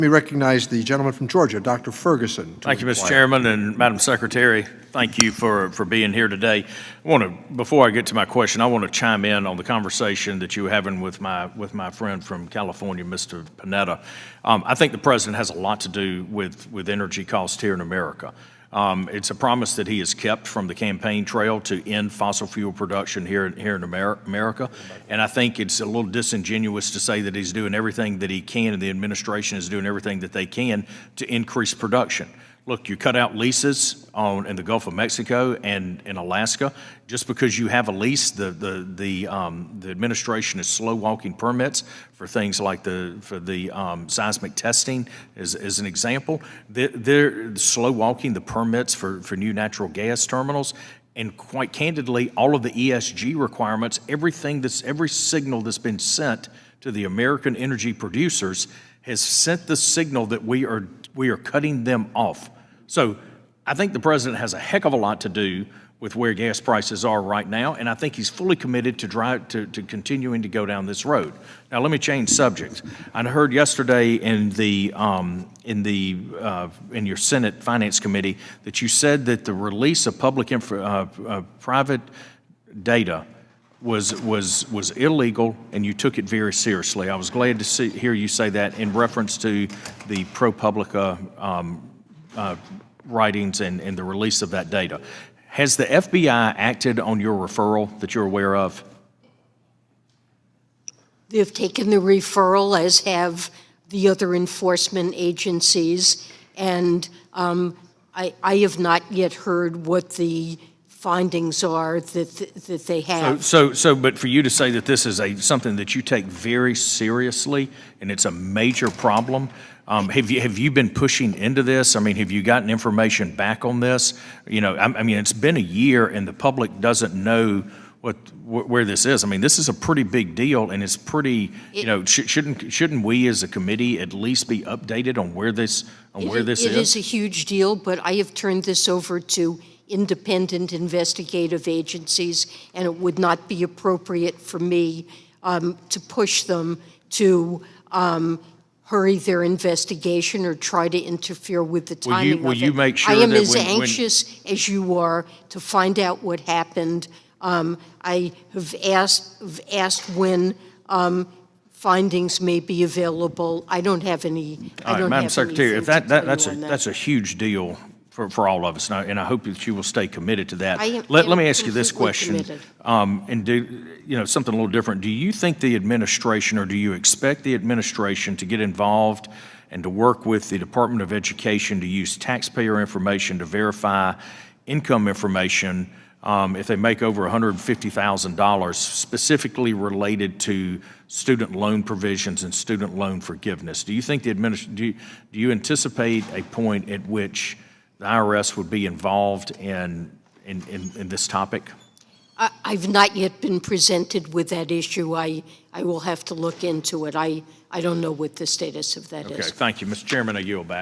Let me recognize the gentleman from Georgia, Dr. Ferguson. Thank you, Mr. Chairman, and Madam Secretary. Thank you for being here today. Before I get to my question, I want to chime in on the conversation that you were having with my friend from California, Mr. Panetta. I think the president has a lot to do with energy costs here in America. It's a promise that he has kept from the campaign trail to end fossil fuel production here in America. And I think it's a little disingenuous to say that he's doing everything that he can and the administration is doing everything that they can to increase production. Look, you cut out leases in the Gulf of Mexico and in Alaska. Just because you have a lease, the administration is slow walking permits for things like the seismic testing, as an example. They're slow walking the permits for new natural gas terminals. And quite candidly, all of the ESG requirements, every signal that's been sent to the American energy producers has sent the signal that we are cutting them off. So I think the president has a heck of a lot to do with where gas prices are right now, and I think he's fully committed to continuing to go down this road. Now, let me change subjects. I heard yesterday in your Senate Finance Committee that you said that the release of private data was illegal, and you took it very seriously. I was glad to hear you say that in reference to the ProPublica writings and the release of that data. Has the FBI acted on your referral that you're aware of? They've taken the referral, as have the other enforcement agencies, and I have not yet heard what the findings are that they have. But for you to say that this is something that you take very seriously and it's a major problem, have you been pushing into this? I mean, have you gotten information back on this? You know, I mean, it's been a year and the public doesn't know where this is. I mean, this is a pretty big deal, and it's pretty. Shouldn't we as a committee at least be updated on where this is? It is a huge deal, but I have turned this over to independent investigative agencies, and it would not be appropriate for me to push them to hurry their investigation or try to interfere with the timing of it. Will you make sure I am that as anxious as you are to find out what happened. I have asked when findings may be available. I don't have any. All right, Madam Secretary, if that's a huge deal for all of us, and I hope that you will stay committed to that. Let me ask you this question, and do something a little different. Do you think the administration, or do you expect the administration to get involved and to work with the Department of Education to use taxpayer information to verify income information if they make over $150,000, specifically related to student loan provisions and student loan forgiveness? Do you think do you anticipate a point at which the IRS would be involved in this topic? I've not yet been presented with that issue. I will have to look into it. I don't know what the status of that is. Okay, thank you. Mr. Chairman, I yield back.